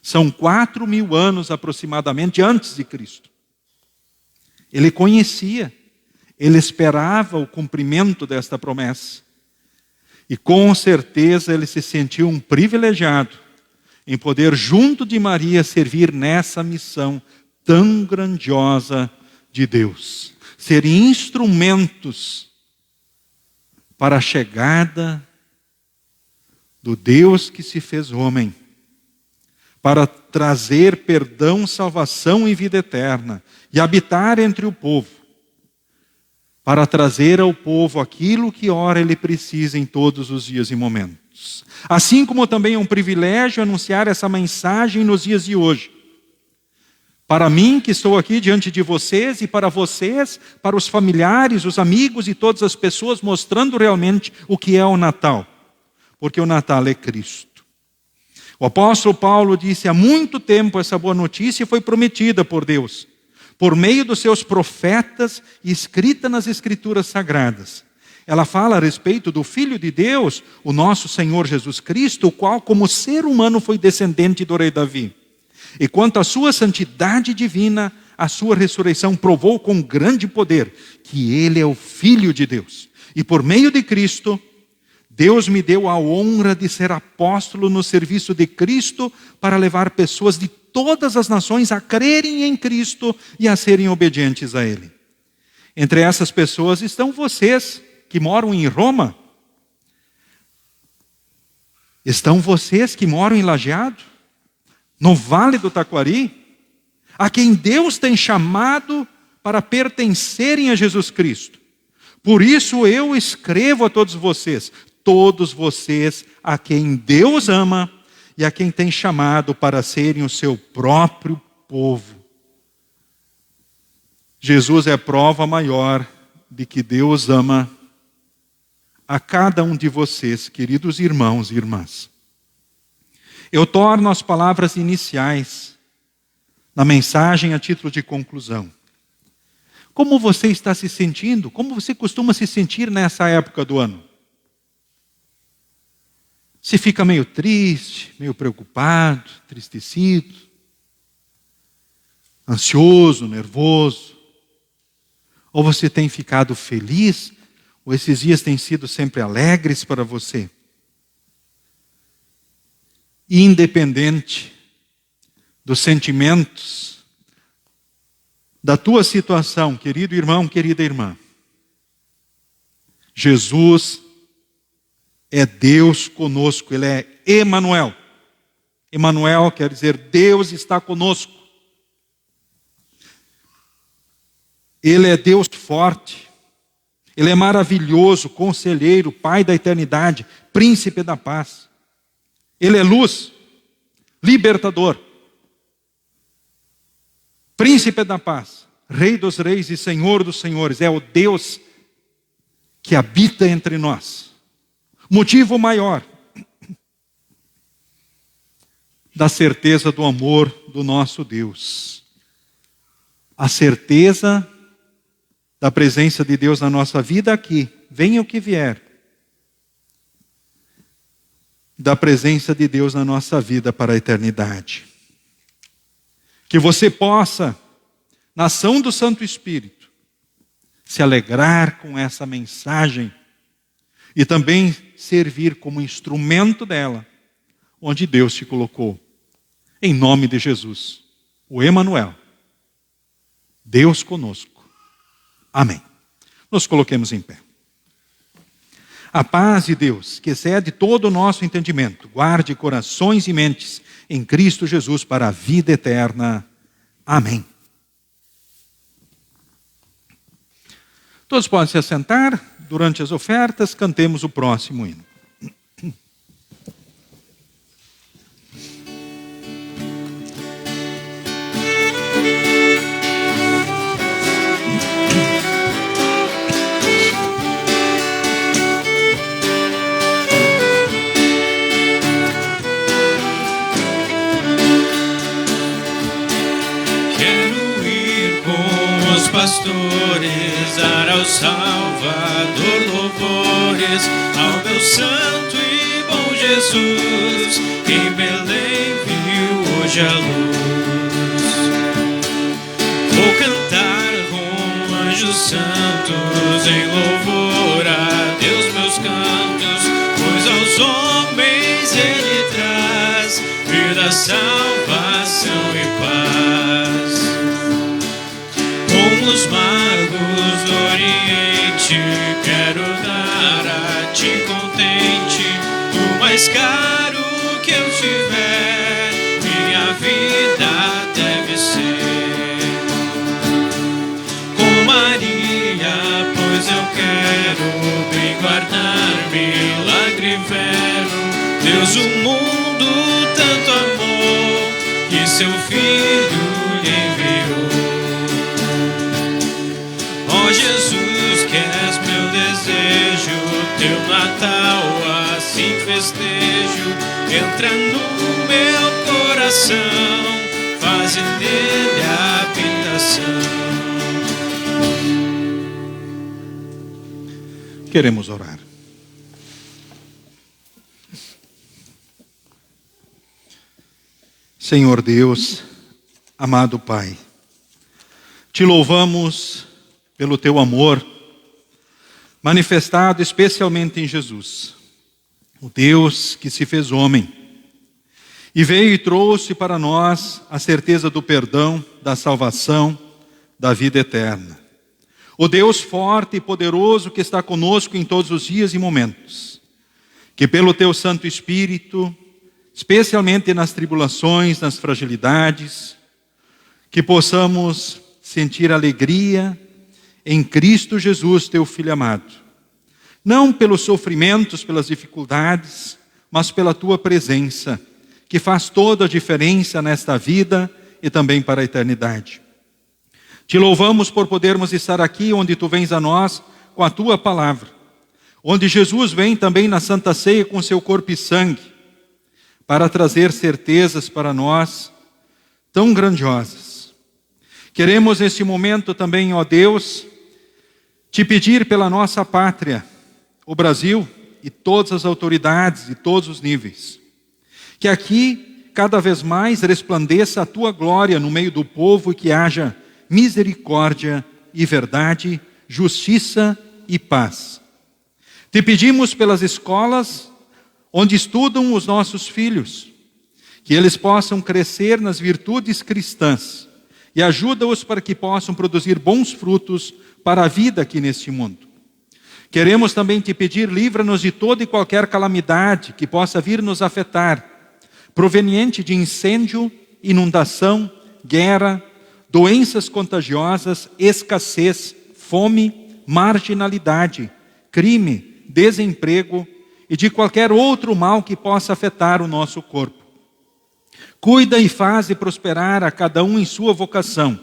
São 4.000 anos aproximadamente antes de Cristo. Ele conhecia, ele esperava o cumprimento desta promessa. E com certeza ele se sentiu um privilegiado em poder, junto de Maria, servir nessa missão tão grandiosa de Deus. Ser instrumentos para a chegada do Deus que se fez homem, para trazer perdão, salvação e vida eterna, e habitar entre o povo, para trazer ao povo aquilo que ora ele precisa em todos os dias e momentos. Assim como também é um privilégio anunciar essa mensagem nos dias de hoje. Para mim, que estou aqui diante de vocês, e para vocês, para os familiares, os amigos e todas as pessoas, mostrando realmente o que é o Natal. Porque o Natal é Cristo. O apóstolo Paulo disse: há muito tempo essa boa notícia foi prometida por Deus, por meio dos seus profetas e escrita nas Escrituras Sagradas. Ela fala a respeito do Filho de Deus, o nosso Senhor Jesus Cristo, o qual como ser humano foi descendente do rei Davi. E quanto à sua santidade divina, a sua ressurreição provou com grande poder que ele é o Filho de Deus. E por meio de Cristo, Deus me deu a honra de ser apóstolo no serviço de Cristo para levar pessoas de todas as nações a crerem em Cristo e a serem obedientes a Ele. Entre essas pessoas estão vocês que moram em Roma. Estão vocês que moram em Lajeado, no Vale do Taquari, a quem Deus tem chamado para pertencerem a Jesus Cristo. Por isso eu escrevo a todos vocês a quem Deus ama e a quem tem chamado para serem o seu próprio povo. Jesus é a prova maior de que Deus ama a cada um de vocês, queridos irmãos e irmãs. Eu torno as palavras iniciais na mensagem a título de conclusão. Como você está se sentindo? Como você costuma se sentir nessa época do ano? Se fica meio triste, meio preocupado, entristecido, ansioso, nervoso? Ou você tem ficado feliz? Ou esses dias têm sido sempre alegres para você? Independente dos sentimentos, da tua situação, querido irmão, querida irmã, Jesus é Deus conosco, Ele é Emanuel. Emanuel quer dizer Deus está conosco. Ele é Deus forte, Ele é maravilhoso, conselheiro, Pai da eternidade, príncipe da paz. Ele é luz, libertador, príncipe da paz, Rei dos reis e Senhor dos senhores. É o Deus que habita entre nós. Motivo maior da certeza do amor do nosso Deus. A certeza da presença de Deus na nossa vida aqui, venha o que vier. Da presença de Deus na nossa vida para a eternidade. Que você possa, na ação do Santo Espírito, se alegrar com essa mensagem e também servir como instrumento dela, onde Deus te colocou. Em nome de Jesus, o Emanuel, Deus conosco. Amém. Nos coloquemos em pé. A paz de Deus, que excede todo o nosso entendimento, guarde corações e mentes em Cristo Jesus para a vida eterna. Amém. Todos podem se assentar. Durante as ofertas, cantemos o próximo hino. Pastores, dar ao Salvador louvores, ao meu santo e bom Jesus, que em Belém viu hoje a luz. Vou cantar com anjos santos em louvor a Deus meus cantos, pois aos homens Ele traz vida, salvação e paz. Os magos do Oriente, quero dar a ti contente o mais caro que eu tiver, minha vida deve ser. Com Maria, pois eu quero bem guardar milagre vero. Deus o mundo tanto amou, que seu Filho lhe enviou. Ó Jesus, que és meu desejo, teu Natal assim festejo. Entra no meu coração, faze nele habitação. Queremos orar. Senhor Deus, amado Pai, te louvamos pelo teu amor, manifestado especialmente em Jesus, o Deus que se fez homem, e veio e trouxe para nós a certeza do perdão, da salvação, da vida eterna. O Deus forte e poderoso que está conosco em todos os dias e momentos, que pelo teu Santo Espírito, especialmente nas tribulações, nas fragilidades, que possamos sentir alegria em Cristo Jesus, teu Filho amado. Não pelos sofrimentos, pelas dificuldades, mas pela tua presença, que faz toda a diferença nesta vida e também para a eternidade. Te louvamos por podermos estar aqui onde tu vens a nós com a tua palavra, onde Jesus vem também na Santa Ceia com seu corpo e sangue, para trazer certezas para nós tão grandiosas. Queremos neste momento também, ó Deus, te pedir pela nossa pátria, o Brasil e todas as autoridades de todos os níveis, que aqui cada vez mais resplandeça a tua glória no meio do povo e que haja misericórdia e verdade, justiça e paz. Te pedimos pelas escolas onde estudam os nossos filhos, que eles possam crescer nas virtudes cristãs e ajuda-os para que possam produzir bons frutos para a vida aqui neste mundo. Queremos também te pedir, livra-nos de toda e qualquer calamidade que possa vir nos afetar, proveniente de incêndio, inundação, guerra, doenças contagiosas, escassez, fome, marginalidade, crime, desemprego e de qualquer outro mal que possa afetar o nosso corpo. Cuida e faze prosperar a cada um em sua vocação.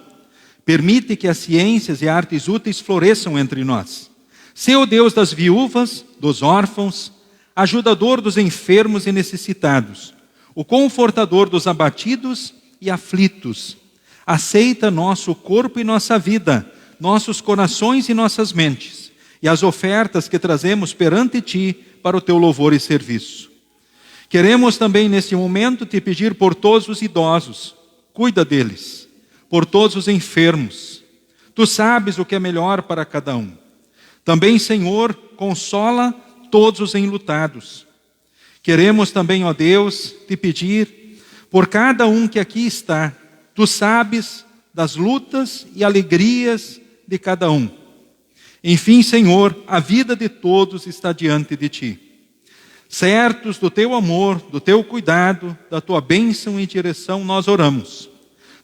Permite que as ciências e artes úteis floresçam entre nós. Sê o Deus das viúvas, dos órfãos, ajudador dos enfermos e necessitados, o confortador dos abatidos e aflitos. Aceita nosso corpo e nossa vida, nossos corações e nossas mentes, e as ofertas que trazemos perante ti para o teu louvor e serviço. Queremos também neste momento te pedir por todos os idosos, cuida deles, por todos os enfermos. Tu sabes o que é melhor para cada um. Também, Senhor, consola todos os enlutados. Queremos também, ó Deus, te pedir por cada um que aqui está. Tu sabes das lutas e alegrias de cada um. Enfim, Senhor, a vida de todos está diante de ti. Certos do teu amor, do teu cuidado, da tua bênção e direção, nós oramos.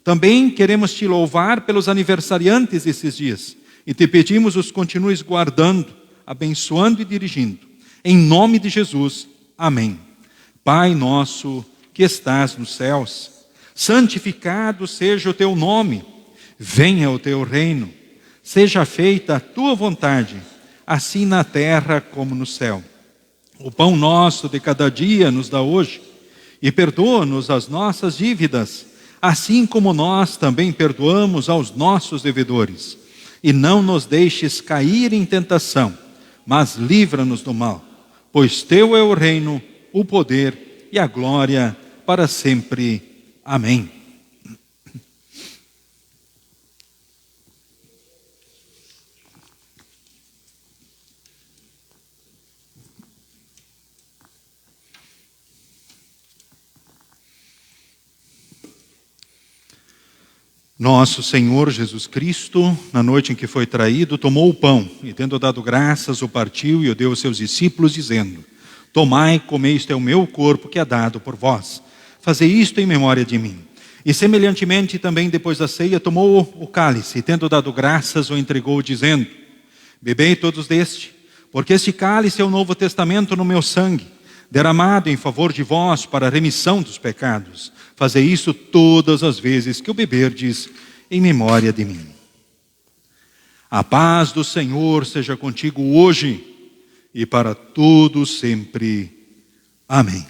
Também queremos te louvar pelos aniversariantes desses dias e te pedimos os continues guardando, abençoando e dirigindo. Em nome de Jesus, amém. Pai nosso que estás nos céus, santificado seja o teu nome, venha o teu reino, seja feita a tua vontade, assim na terra como no céu. O pão nosso de cada dia nos dá hoje, e perdoa-nos as nossas dívidas, assim como nós também perdoamos aos nossos devedores. E não nos deixes cair em tentação, mas livra-nos do mal, pois teu é o reino, o poder e a glória para sempre. Amém. Nosso Senhor Jesus Cristo, na noite em que foi traído, tomou o pão e, tendo dado graças, o partiu e o deu aos seus discípulos, dizendo: Tomai, comei, isto é o meu corpo que é dado por vós. Fazei isto em memória de mim. E semelhantemente também depois da ceia tomou o cálice e, tendo dado graças, o entregou, dizendo: Bebei todos deste, porque este cálice é o novo testamento no meu sangue, derramado em favor de vós para a remissão dos pecados. Fazei isso todas as vezes que o beberdes em memória de mim. A paz do Senhor seja contigo hoje e para todos sempre. Amém.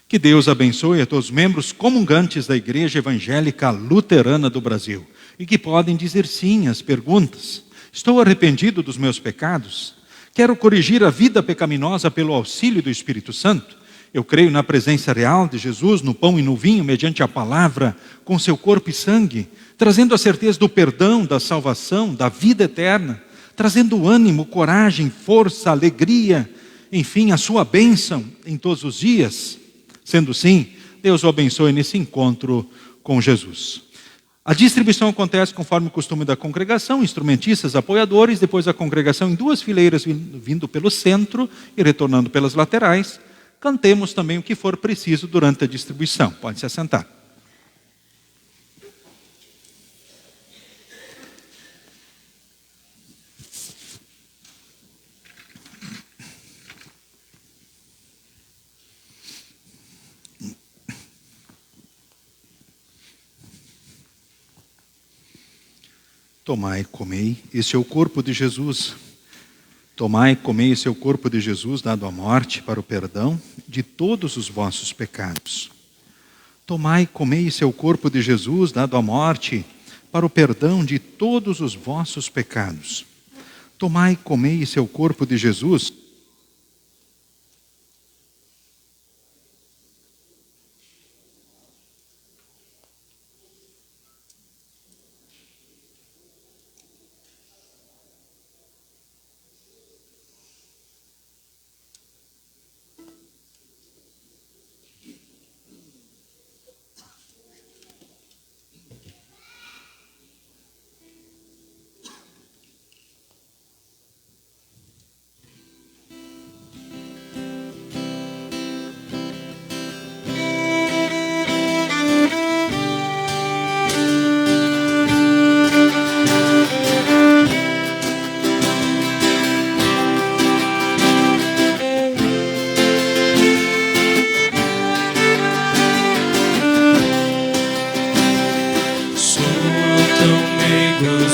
Que Deus abençoe a todos os membros comungantes da Igreja Evangélica Luterana do Brasil e que podem dizer sim às perguntas. Estou arrependido dos meus pecados. Quero corrigir a vida pecaminosa pelo auxílio do Espírito Santo. Eu creio na presença real de Jesus, no pão e no vinho, mediante a palavra, com seu corpo e sangue, trazendo a certeza do perdão, da salvação, da vida eterna, trazendo ânimo, coragem, força, alegria, enfim, a sua bênção em todos os dias. Sendo assim, Deus o abençoe nesse encontro com Jesus. A distribuição acontece conforme o costume da congregação, instrumentistas, apoiadores, depois a congregação em 2 fileiras vindo pelo centro e retornando pelas laterais. Cantemos também o que for preciso durante a distribuição. Pode se assentar. Tomai e comei, esse é o corpo de Jesus. Tomai e comei, esse é o corpo de Jesus, dado à morte para o perdão de todos os vossos pecados. Tomai e comei, esse é o corpo de Jesus, dado à morte para o perdão de todos os vossos pecados. Tomai e comei, esse é o corpo de Jesus.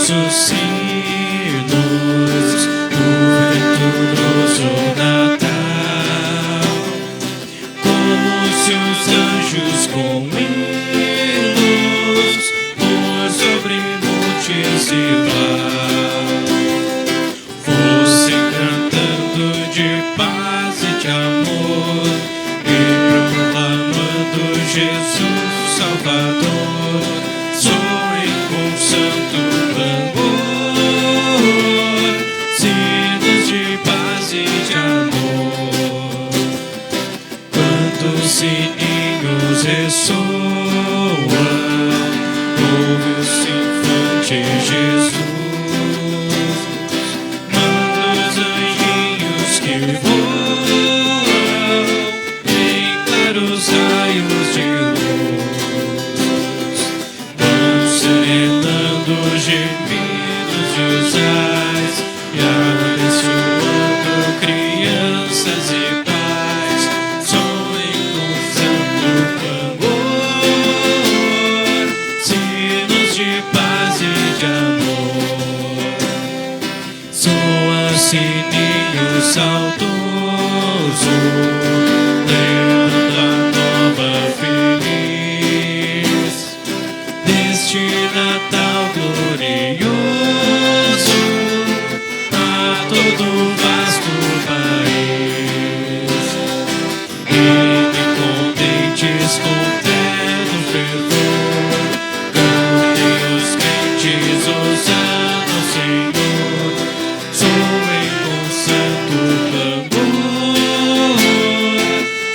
Os sinos do venturoso Natal, como se os anjos com hinos por sobre montes e vales fossem cantando de paz e de amor e proclamando Jesus Salvador. Soem com santo clamor, sinos de paz e de amor. Quantos sininhos ressoam, ouve-se infante Jesus. Manda os anjinhos que voam em claros raios de serenando os gemidos de os ais e abençoando crianças e pais. Soem com santo clamor, sinos de paz e de amor. Soa sininho saudoso, levando a nova feliz deste Natal glorioso a todo o vasto país. Vinde contentes com terno fervor, cantem os crentes hosana ao Senhor. Soem com santo clamor,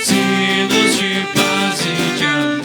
sinos de paz e de amor.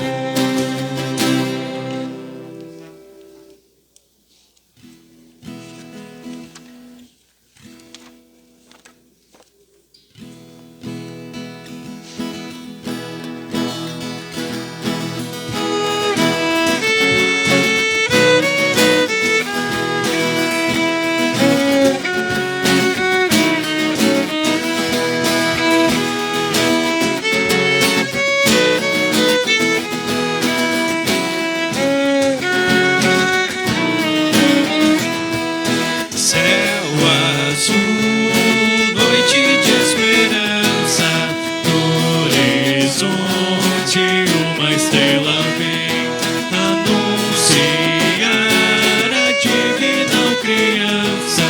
Céu azul, noite de esperança, no horizonte uma estrela vem anunciar a divina criança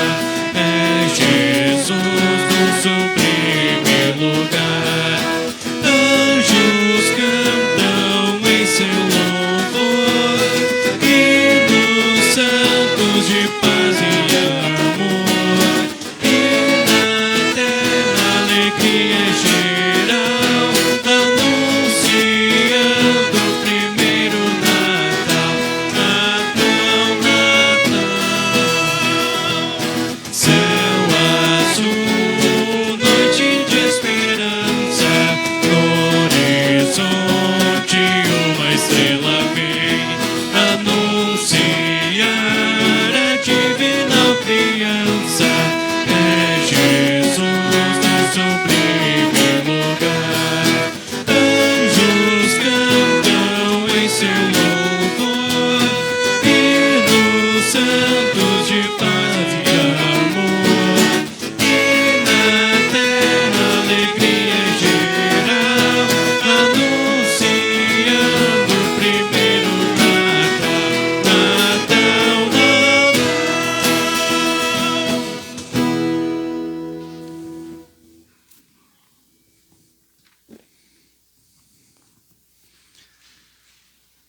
seu louvor, hinos santos de paz e amor. E na terra alegria geral, anunciando o primeiro Natal, Natal,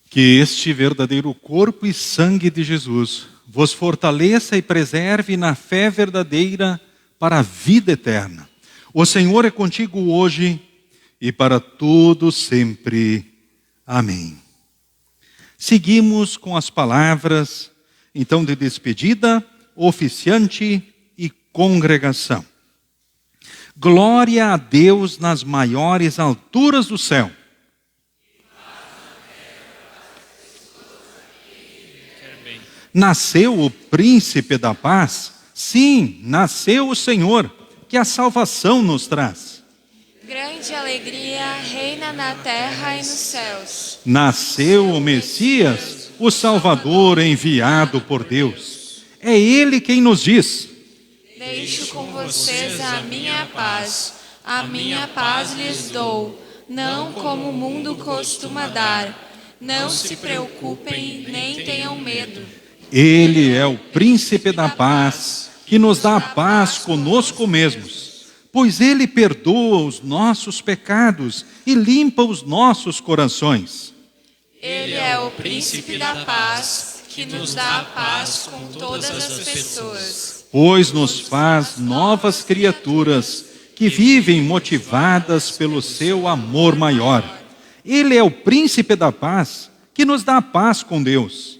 Que este verdadeiro corpo e sangue de Jesus vos fortaleça e preserve na fé verdadeira para a vida eterna. O Senhor é contigo hoje e para todo sempre. Amém. Seguimos com as palavras, então, de despedida, oficiante e congregação. Glória a Deus nas maiores alturas do céu. Nasceu o príncipe da paz? Sim, nasceu o Senhor, que a salvação nos traz. Grande alegria reina na terra e nos céus. Nasceu o Messias, o Salvador enviado por Deus. É Ele quem nos diz: Deixo com vocês a minha paz lhes dou, não como o mundo costuma dar. Não se preocupem, nem tenham medo. Ele é o príncipe da paz, que nos dá paz conosco mesmos, pois Ele perdoa os nossos pecados e limpa os nossos corações. Ele é o príncipe da paz, que nos dá a paz com todas as pessoas. Pois nos faz novas criaturas, que vivem motivadas pelo seu amor maior. Ele é o príncipe da paz, que nos dá a paz com Deus.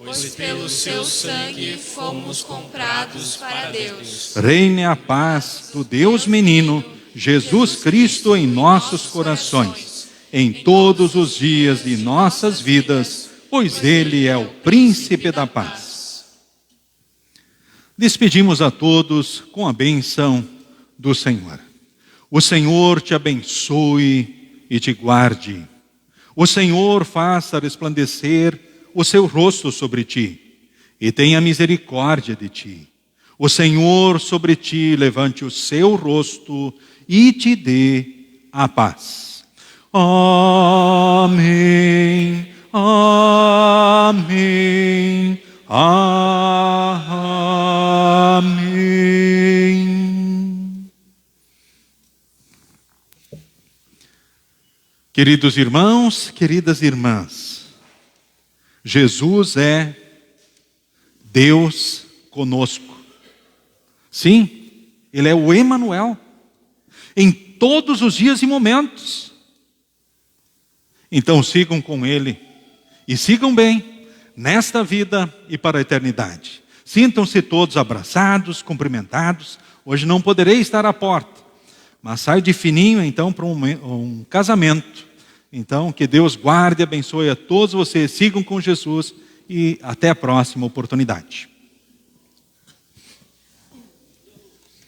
Pois pelo seu sangue fomos comprados para Deus. Reine a paz do Deus menino, Jesus Cristo, em nossos corações, em todos os dias de nossas vidas, pois Ele é o príncipe da paz. Despedimos a todos com a bênção do Senhor. O Senhor te abençoe e te guarde. O Senhor faça resplandecer o seu rosto sobre ti e tenha misericórdia de ti. O Senhor sobre ti levante o seu rosto e te dê a paz. Amém, amém, amém. Queridos irmãos, queridas irmãs, Jesus é Deus conosco. Sim, Ele é o Emanuel, em todos os dias e momentos. Então sigam com Ele, e sigam bem, nesta vida e para a eternidade. Sintam-se todos abraçados, cumprimentados. Hoje não poderei estar à porta, mas saio de fininho então para um casamento. Então, que Deus guarde e abençoe a todos vocês, sigam com Jesus e até a próxima oportunidade.